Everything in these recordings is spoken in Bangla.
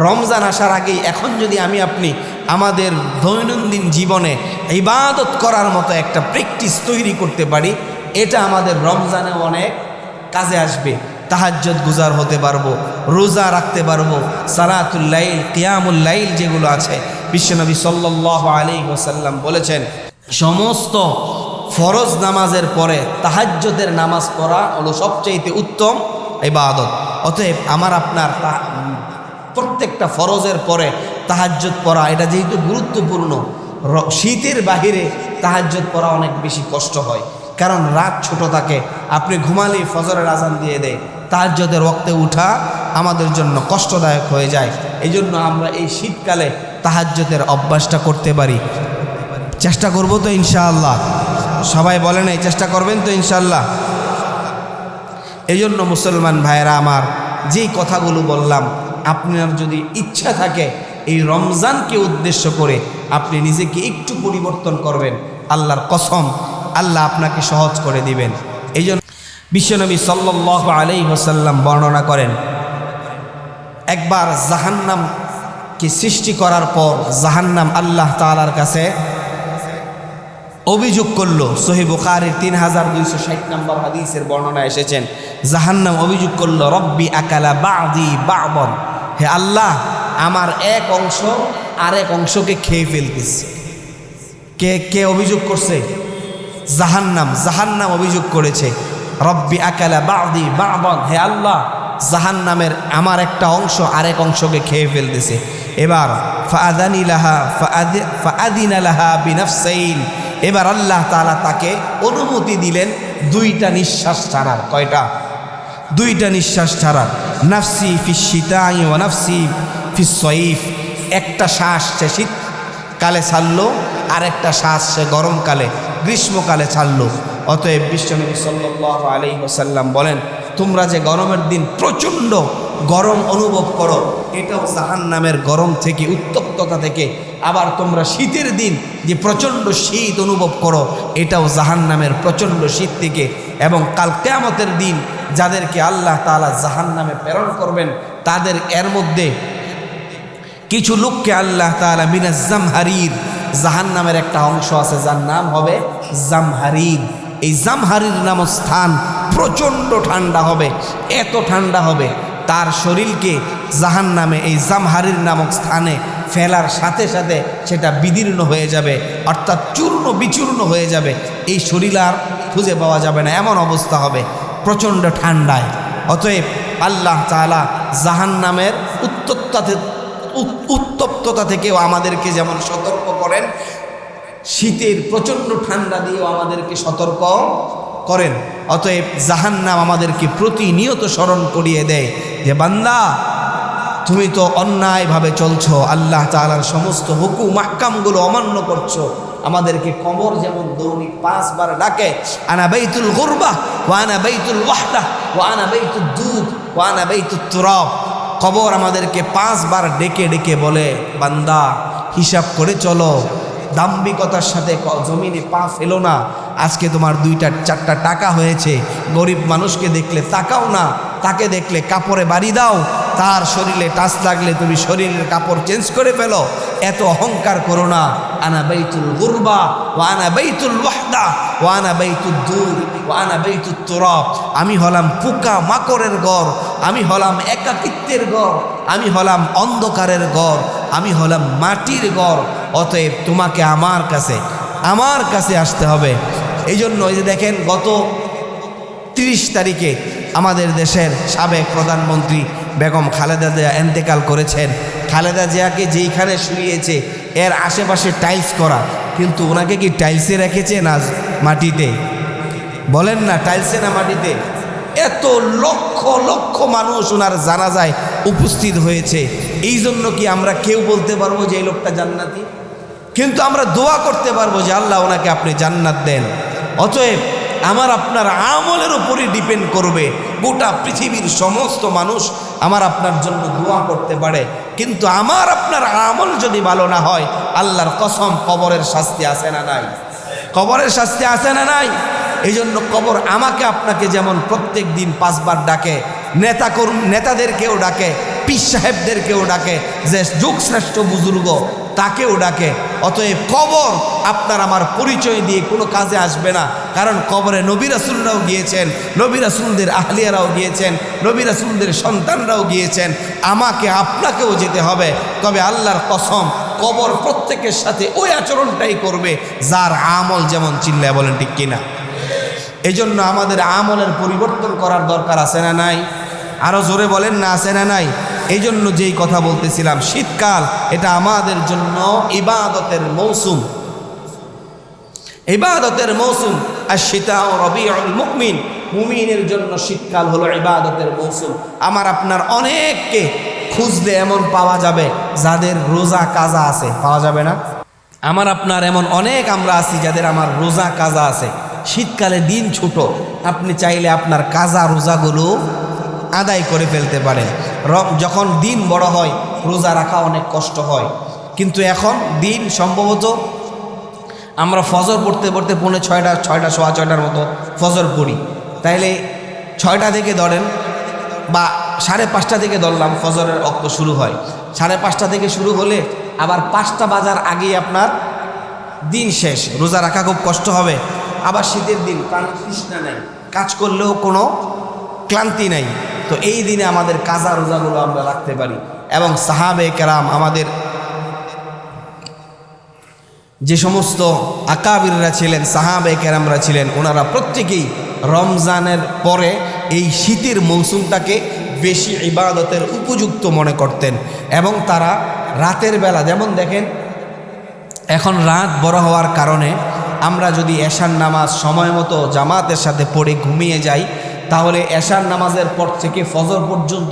রমজান আসার আগেই এখন যদি আমি আপনি আমাদের দৈনন্দিন জীবনে ইবাদত করার মতো একটা প্র্যাকটিস তৈরি করতে পারি, এটা আমাদের রমজানে অনেক কাজে আসবে। তাহাজ্জুদ গুজার হতে পারবো, রোজা রাখতে পারবো, সালাতুল লাইল, কিয়ামুল লাইল যেগুলো আছে, বিশ্বনবী সাল্লাল্লাহু আলাইহি ওয়াসাল্লাম বলেছেন সমস্ত ফরজ নামাজের পরে তাহাজ্জুদের নামাজ পড়া হলো সবচেয়ে উত্তম ইবাদত। অতএব আমার আপনার প্রত্যেকটা ফরজের পরে তাহাজ্জুদ পড়া এটা যেহেতু গুরুত্বপূর্ণ, শীতের বাহিরে তাহাজ্জুদ পড়া অনেক বেশি কষ্ট হয়, কারণ রাত ছোট থাকে, আপনি ঘুমালেই ফজরের আজান দিয়ে দেয়, তাহাজ্জুদের ওয়াক্তে উঠা আমাদের জন্য কষ্টদায়ক হয়ে যায়। এই জন্য আমরা এই শীতকালে তাহাজ্জুদের অভ্যাসটা করতে পারি। চেষ্টা করব তো ইনশাআল্লাহ, সবাই বলেন এই চেষ্টা করবেন তো ইনশাআল্লাহ। এই জন্য মুসলমান ভাইয়েরা আমার, যেই কথাগুলো বললাম, আপনার যদি ইচ্ছা থাকে এই রমজানকে উদ্দেশ্য করে আপনি নিজেকে একটু পরিবর্তন করবেন, আল্লাহর কসম আল্লাহ আপনাকে সহজ করে দিবেন। এই জন্য বিশ্বনবী সাল্লাল্লাহু আলাইহি ওয়াসাল্লাম বর্ণনা করেন, একবার জাহান্নামকে সৃষ্টি করার পর জাহান্নাম আল্লাহ তাআলার কাছে অভিযোগ করলো। সহিহ বুখারীর 3260 নম্বর হাদিসের বর্ণনা এসেছেন, জাহান্নাম অভিযোগ করলো, রব্বি আকালা বাদি বা'দান, হে আল্লাহ আমার এক অংশ আরেক অংশকে খেয়ে ফেলতেছে। কে অভিযোগ করছে? জাহান্নাম অভিযোগ করেছে, রব্বি আকালা বাদি বা'দান, হে আল্লাহ জাহান্নামের আমার একটা অংশ আরেক অংশকে খেয়ে ফেলতেছে। এবার ফাআদিনা লাহা বিনাফসাইন, এবার আল্লাহ তাআলা তাকে অনুমতি দিলেন দুইটা নিঃশ্বাস ছাড়ার। কয়টা? দুইটা নিঃশ্বাস ছাড়ার। নাফসি ফিস শীতাই ওয়া নাফসি ফিস সয়ীফ, একটা শ্বাস সে শীতকালে ছাড়লো, আর একটা শ্বাস সে গরমকালে গ্রীষ্মকালে ছাড়লো। অতএব বিশ্বনবী সাল্লাল্লাহু আলাইহি ওয়াসাল্লাম বলেন, তোমরা যে গরমের দিন প্রচণ্ড গরম অনুভব করো, এটাও জাহান্নামের গরম থেকে, উত্তপ্ততা থেকে। আবার তোমরা শীতের দিন যে প্রচণ্ড শীত অনুভব করো, এটাও জাহান্নামের প্রচণ্ড শীত থেকে। এবং কাল কিয়ামতের দিন যাদেরকে আল্লাহ তাআলা জাহান্নামে প্রেরণ করবেন, তাদের এর মধ্যে কিছু লোককে আল্লাহ তাআলা মিনাজ জামহারির, জাহান্নামের একটা অংশ আছে যার নাম হবে জামহারির। এই জামহারির নামক স্থান প্রচণ্ড ঠান্ডা হবে, এত ঠান্ডা হবে তার শরীরকে জাহান্নামে এই জামহারির নামক স্থানে ফেলার সাথে সাথে সেটা বিদীর্ণ হয়ে যাবে, অর্থাৎ চূর্ণ বিচূর্ণ হয়ে যাবে। এই শরীর আর খুঁজে পাওয়া যাবে না, এমন অবস্থা হবে প্রচণ্ড ঠান্ডায়। অতএব আল্লাহ তাআলা জাহান্নামের উত্তপ্ততা থেকেও আমাদেরকে যেমন সতর্ক করেন, শীতের প্রচণ্ড ঠান্ডা দিয়েও আমাদেরকে সতর্ক করেন। অতএব জাহান্নাম আমাদেরকে প্রতিনিয়ত স্মরণ করিয়ে দেয় যে বান্দা তুমি তো অন্যায়ভাবে চলছো, আল্লাহ তাআলার সমস্ত হুকুম আহকামগুলো অমান্য করছো। আমাদেরকে কবর যেমন দৈনিক 5 বার ডাকে, আনা বাইতুল গুরবা ওয়া আনা বাইতুল ওয়াহদা ওয়া আনা বাইতুদ দুদ ওয়া আনা বাইতুত তুরাব। কবর আমাদেরকে 5 বার ডেকে ডেকে বলে, বান্দা হিসাব করে চলো, দাম্ভিকতার সাথে জমিনে পা ফেলো না। আজকে তোমার 2-4টা টাকা হয়েছে, গরিব মানুষকে দেখলে তাকাও না, তাকে দেখলে কাপড়ে বাড়ি দাও, তার শরীরে টাচ লাগলে তুমি শরীরের কাপড় চেঞ্জ করে ফেলো। এত অহংকার করো না। আনা বাইতুল গুরবা ওয়া আনা বাইতুল ওয়াহদা ওয়া আনা বাইতুদ দুর ওয়া আনা বাইতুত তুরাব। আমি হলাম পোকা মাকড়ের ঘর, আমি হলাম একাকিত্বের ঘর, আমি হলাম অন্ধকারের ঘর, আমি হলাম মাটির ঘর। অতএব তোমাকে আমার কাছে আসতে হবে। এই জন্য এই যে দেখেন, গত 30 তারিখে আমাদের দেশের সাবেক প্রধানমন্ত্রী বেগম খালেদা জিয়া ইন্তেকাল করেছেন। খালেদা জিয়াকে যেইখানে শুইয়েছে এর আশেপাশে টাইলস করা, কিন্তু ওনাকে কি টাইলসে রেখেছে না মাটিতে? বলেন না, টাইলসে না মাটিতে? এত লক্ষ লক্ষ মানুষ ওনার জানাজায় উপস্থিত হয়েছে। এই জন্য কি আমরা কেউ বলতে পারবো যে এই লোকটা জান্নাতি? কিন্তু আমরা দোয়া করতে পারবো যে আল্লাহ ওনাকে আপনি জান্নাত দেন। অতএব আমার আপনার আমলের উপরই ডিপেন্ড করবে। গোটা পৃথিবীর সমস্ত মানুষ আমার আপনার জন্য দোয়া করতে পারে, কিন্তু আমার আপনার আমল যদি ভালো না হয়, আল্লাহর কসম কবরের শাস্তি আছে না নাই? কবরের শাস্তি আছে না নাই? এই জন্য কবর আমাকে আপনাকে যেমন প্রত্যেক দিন 5 বার ডাকে, নেতাদেরকেও ডাকে, পীর সাহেবদেরকেও ডাকে, যে যুগশ্রেষ্ঠ বুজুর্গ তাকেও ডাকে। অতএব কবর আপনার আমার পরিচয় দিয়ে কোনো কাজে আসবে না, কারণ কবরে নবী রাসূলরাও গিয়েছেন, নবী রাসূলদের আহলিয়ারাও গিয়েছেন, নবী রাসূলদের সন্তানরাও গিয়েছেন, আমাকে আপনাকেও যেতে হবে। তবে আল্লাহর কসম, কবর প্রত্যেকের সাথে ওই আচরণটাই করবে যার আমল যেমন। চিল্লায় বলেন ঠিক কিনা? এই জন্য আমাদের আমলের পরিবর্তন করার দরকার আছে না নাই? আরও জোরে বলেন না, আছে না নাই? এই জন্য যেই কথা বলতেছিলাম, শীতকাল এটা আমাদের জন্য ইবাদতের মৌসুম, ইবাদতের মৌসুম। আর শীতা ও রবিউল মুমিন, মুমিনের জন্য শীতকাল হলো ইবাদতের মৌসুম। আমার আপনার অনেককে খুঁজলে এমন পাওয়া যাবে যাদের রোজা কাজা আছে, পাওয়া যাবে না? আমার আপনার এমন অনেক আমরা আছি যাদের আমার রোজা কাজা আছে। শীতকালে দিন ছোট, আপনি চাইলে আপনার কাজা রোজাগুলো আদায় করে ফেলতে পারেন। যখন দিন বড় হয় রোজা রাখা অনেক কষ্ট হয়, কিন্তু এখন দিন সম্ভবত আমরা ফজর পড়তে পড়তে 6টা সোয়া 6টার মতো ফজর পড়ি, তাইলে 6টা থেকে ধরেন বা 5:30 থেকে ধরলাম ফজরের অক্ত শুরু হয়। 5:30 থেকে শুরু হলে আবার 5টা বাজার আগেই আপনার দিন শেষ। রোজা রাখা খুব কষ্ট হবে। আবার শীতের দিন, প্রাণ তৃষ্ণা নাই, কাজ করলেও কোনো ক্লান্তি নাই। তো এই দিনে আমাদের কাজা রোজাগুলো আমরা রাখতে পারি। এবং সাহাবে কেরাম, আমাদের যে সমস্ত আকাবিররা ছিলেন, সাহাবে কেরামরা ছিলেন, ওনারা প্রত্যেকেই রমজানের পরে এই শীতের মৌসুমটাকে বেশি ইবাদতের উপযুক্ত মনে করতেন। এবং তারা রাতের বেলা, যেমন দেখেন এখন রাত বড় হওয়ার কারণে আমরা যদি এশার নামাজ সময় মতো জামাতের সাথে পড়ে ঘুমিয়ে যাই, তাহলে এশার নামাজের পর থেকে ফজর পর্যন্ত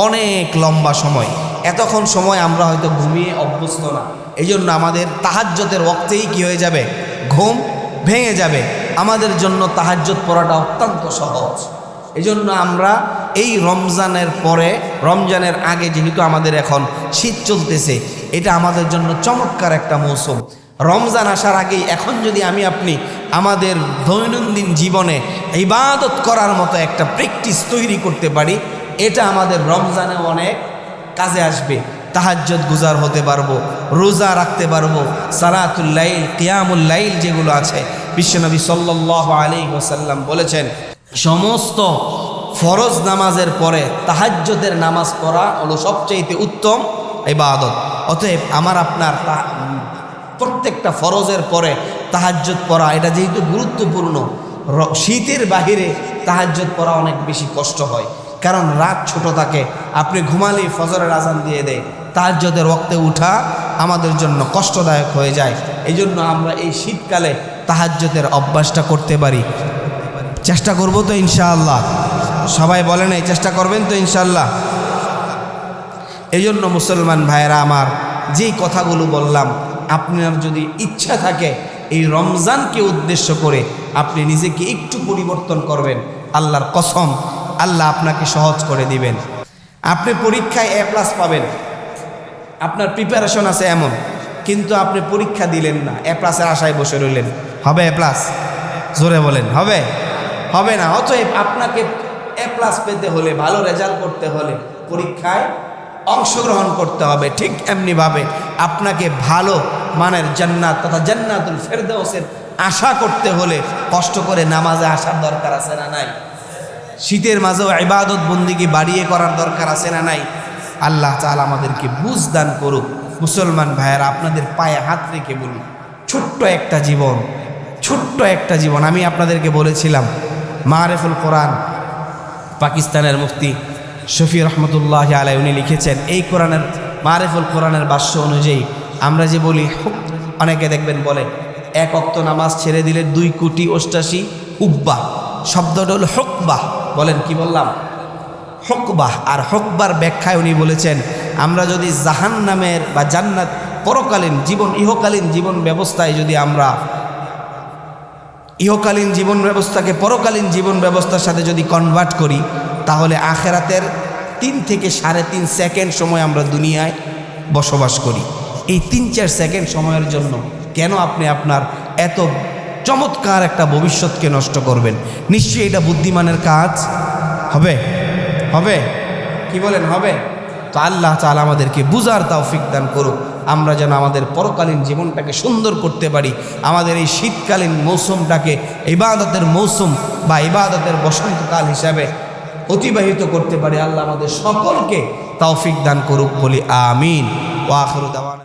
অনেক লম্বা সময়, এতক্ষণ সময় আমরা হয়তো ঘুমিয়ে অভ্যস্ত না। এই জন্য আমাদের তাহাজ্জুদের ওয়াক্তেই কি হয়ে যাবে, ঘুম ভেঙে যাবে। আমাদের জন্য তাহাজ্জুদ পড়াটা অত্যন্ত সহজ। এই জন্য আমরা এই রমজানের পরে, রমজানের আগে যেহেতু আমাদের এখন শীত চলতেছে, এটা আমাদের জন্য চমৎকার একটা মৌসুম। রমজান আসার আগেই এখন যদি আমি আপনি আমাদের দৈনন্দিন জীবনে ইবাদত করার মতো একটা প্র্যাকটিস তৈরি করতে পারি, এটা আমাদের রমজানে অনেক কাজে আসবে। তাহাজ্জুদ গুজার হতে পারবো, রোজা রাখতে পারবো, সালাতুল লাইল, কিয়ামুল লাইল যেগুলো আছে, বিশ্বনবী সাল্লাল্লাহু আলাইহি ওয়াসাল্লাম বলেছেন সমস্ত ফরজ নামাজের পরে তাহাজ্জুদের নামাজ পড়া হলো সবচেয়ে উত্তম ইবাদত। অতএব আমার আপনার প্রত্যেকটা ফরজের পরে তাহাজ্জুদ পড়া, এটা যেহেতু গুরুত্বপূর্ণ, শীতের বাহিরে তাহাজ্জুদ পড়া অনেক বেশি কষ্ট হয়, কারণ রাত ছোট থাকে, আপনি ঘুমালেই ফজরের আজান দিয়ে দেয়, তাহাজ্জুদের ওয়াক্তে উঠা আমাদের জন্য কষ্টদায়ক হয়ে যায়। এই জন্য আমরা এই শীতকালে তাহাজ্জুদের অভ্যাসটা করতে পারি। চেষ্টা করব তো ইনশাআল্লাহ? সবাই বলেন এই চেষ্টা করবেন তো ইনশাআল্লাহ? এই জন্য মুসলমান ভাইয়েরা আমার, যেই কথাগুলো বললাম, আপনার যদি ইচ্ছা থাকে এই রমজানকে উদ্দেশ্য করে আপনি নিজেকে একটু পরিবর্তন করবেন, আল্লাহর কসম আল্লাহ আপনাকে সহজ করে দিবেন। আপনি পরীক্ষায় A+ পাবেন, আপনার প্রিপারেশন আছে এমন, কিন্তু আপনি পরীক্ষা দিলেন না, A+-এর আশায় বসে রইলেন, হবে A+? জোরে বলেন, হবে? হবে না। অতএব আপনাকে A+ পেতে হলে, ভালো রেজাল্ট করতে হলে পরীক্ষায় অংশগ্রহণ করতে হবে। ঠিক এমনিভাবে আপনাকে ভালো মানের জান্নাত তথা জান্নাতুল ফেরদাউসের আশা করতে হলে কষ্ট করে নামাজে আসার দরকার আছে না নাই? শীতের মাঝেও ইবাদত বন্দিগি বাড়িয়ে করার দরকার আছে না নাই? আল্লাহ তাআলা আমাদেরকে বুঝ দান করুক। মুসলমান ভাইয়েরা, আপনাদের পায়ে হাত রেখে বলি, ছোট্ট একটা জীবন, ছোট্ট একটা জীবন। আমি আপনাদেরকে বলেছিলাম মারিফুল কোরআন, পাকিস্তানের মুফতি শফি রহমতুল্লাহ আলাই উনি লিখেছেন, এই কোরআনের মারিফুল কোরআনের ভাষ্য অনুযায়ী আমরা যে বলি, অনেকে দেখবেন বলে 1 ওয়াক্ত নামাজ ছেড়ে দিলে 2,88,000 হুব্বাহ, শব্দটা হল হুকবাহ। বলেন কি বললাম? হুকবাহ। আর হুকবার ব্যাখ্যায় উনি বলেছেন, আমরা যদি জাহান্নামের বা জান্নাত পরকালীন জীবন, ইহকালীন জীবন ব্যবস্থায় যদি আমরা ইহকালীন জীবন ব্যবস্থাকে পরকালীন জীবন ব্যবস্থার সাথে যদি কনভার্ট করি, তাহলে আখেরাতের 3 থেকে 3.5 সেকেন্ড সময় আমরা দুনিয়ায় বসবাস করি। এই 3-4 সেকেন্ড সময়ের জন্য কেন আপনি আপনার এত চমৎকার একটা ভবিষ্যৎকে নষ্ট করবেন? নিশ্চয়ই এটা বুদ্ধিমানের কাজ হবে? হবে কি বলেন? হবে? তো আল্লাহ তাআলা আমাদেরকে বুঝার তৌফিক দান করুক, আমরা যেন আমাদের পরকালীন জীবনটাকে সুন্দর করতে পারি, আমাদের এই শীতকালীন মৌসুমটাকে ইবাদতের মৌসুম বা ইবাদতের বসন্তকাল হিসাবে অতিবাহিত করতে পারি। আল্লাহ আমাদের সকলকে তৌফিক দান করুক, বলি আমিন। ওয়া আখিরু দাওয়ানা।